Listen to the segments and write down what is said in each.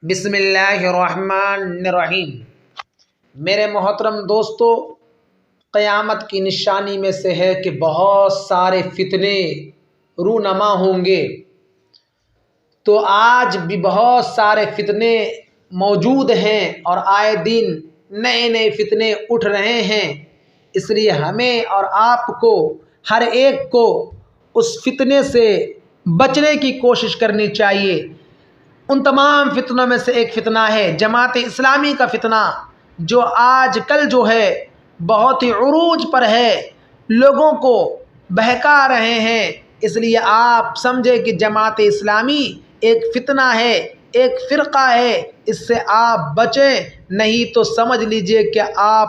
بسم اللہ الرحمن الرحیم۔ میرے محترم دوستو، قیامت کی نشانی میں سے ہے کہ بہت سارے فتنے رونما ہوں گے۔ تو آج بھی بہت سارے فتنے موجود ہیں اور آئے دن نئے نئے فتنے اٹھ رہے ہیں۔ اس لیے ہمیں اور آپ کو، ہر ایک کو اس فتنے سے بچنے کی کوشش کرنی چاہیے۔ ان تمام فتنوں میں سے ایک فتنہ ہے جماعت اسلامی کا فتنہ، جو آج کل ہے بہت ہی عروج پر ہے، لوگوں کو بہکا رہے ہیں۔ اس لیے آپ سمجھے کہ جماعت اسلامی ایک فتنہ ہے، ایک فرقہ ہے، اس سے آپ بچیں، نہیں تو سمجھ لیجئے کہ آپ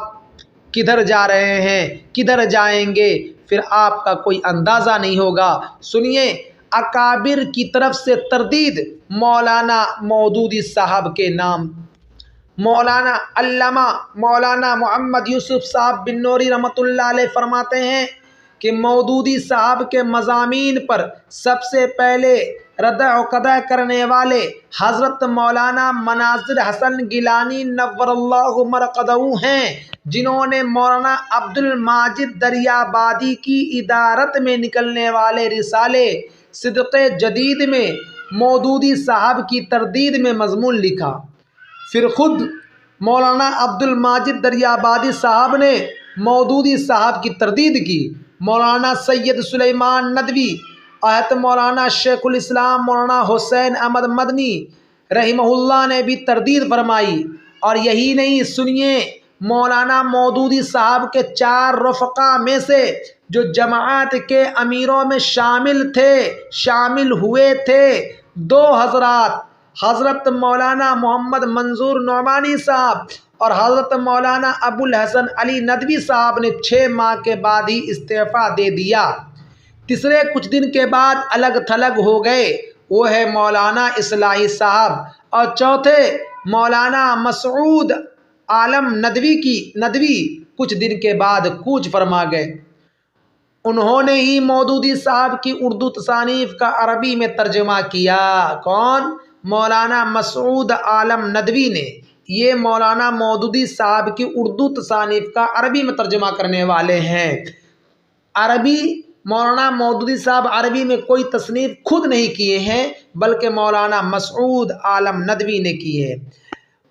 کدھر جا رہے ہیں، کدھر جائیں گے، پھر آپ کا کوئی اندازہ نہیں ہوگا۔ سنیے، اکابر کی طرف سے تردید مولانا مودودی صاحب کے نام، مولانا علامہ مولانا محمد یوسف صاحب بنوری رحمۃ اللہ علیہ فرماتے ہیں کہ مودودی صاحب کے مضامین پر سب سے پہلے رد و قدع کرنے والے حضرت مولانا مناظر حسن گیلانی نور اللہ مرقدہ ہیں، جنہوں نے مولانا عبد الماجد دریابادی کی ادارت میں نکلنے والے رسالے صدق جدید میں مودودی صاحب کی تردید میں مضمون لکھا۔ پھر خود مولانا عبد الماجد دریابادی صاحب نے مودودی صاحب کی تردید کی۔ مولانا سید سلیمان ندوی آیت مولانا شیخ الاسلام مولانا حسین احمد مدنی رحمہ اللہ نے بھی تردید فرمائی۔ اور یہی نہیں، سنیے، مولانا مودودی صاحب کے 4 رفقا میں سے جو جماعت کے امیروں میں شامل ہوئے تھے 2 حضرات، حضرت مولانا محمد منظور نعمانی صاحب اور حضرت مولانا ابو الحسن علی ندوی صاحب نے 6 ماہ کے بعد ہی استعفیٰ دے دیا۔ تیسرے کچھ دن کے بعد الگ تھلگ ہو گئے، وہ ہے مولانا اصلاحی صاحب، اور چوتھے مولانا مسعود عالم ندوی کچھ دن کے بعد کوچ فرما گئے۔ انہوں نے ہی مودودی صاحب کی اردو تصانیف کا عربی میں ترجمہ کیا۔ کون؟ مولانا مسعود عالم ندوی نے۔ یہ مولانا مودودی صاحب کی اردو تصانیف کا عربی میں ترجمہ کرنے والے ہیں۔ مولانا مودودی صاحب عربی میں کوئی تصنیف خود نہیں کیے ہیں، بلکہ مولانا مسعود عالم ندوی نے کی ہے۔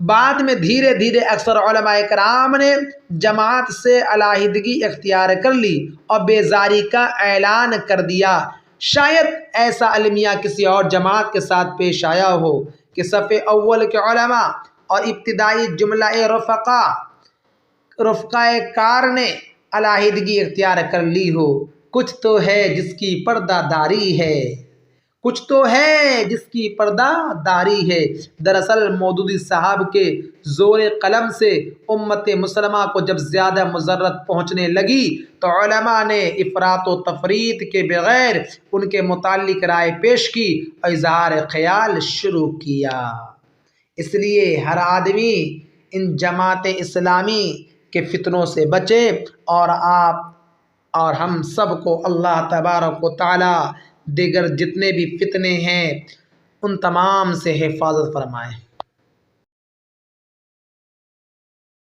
بعد میں دھیرے دھیرے اکثر علماء کرام نے جماعت سے علیحدگی اختیار کر لی اور بیزاری کا اعلان کر دیا۔ شاید ایسا المیہ کسی اور جماعت کے ساتھ پیش آیا ہو کہ صف اول کے علماء اور ابتدائی جملہ رفقائے کار نے علیحدگی اختیار کر لی ہو۔ کچھ تو ہے جس کی پردہ داری ہے، کچھ تو ہے جس کی پردہ داری ہے۔ دراصل مودودی صاحب کے زور قلم سے امت مسلمہ کو جب زیادہ مضرت پہنچنے لگی تو علماء نے افراط و تفریط کے بغیر ان کے متعلق رائے پیش کی اور اظہار خیال شروع کیا۔ اس لیے ہر آدمی ان جماعت اسلامی کے فتنوں سے بچے، اور آپ اور ہم سب کو اللہ تبارک و تعالی دیگر جتنے بھی فتنے ہیں ان تمام سے حفاظت فرمائے۔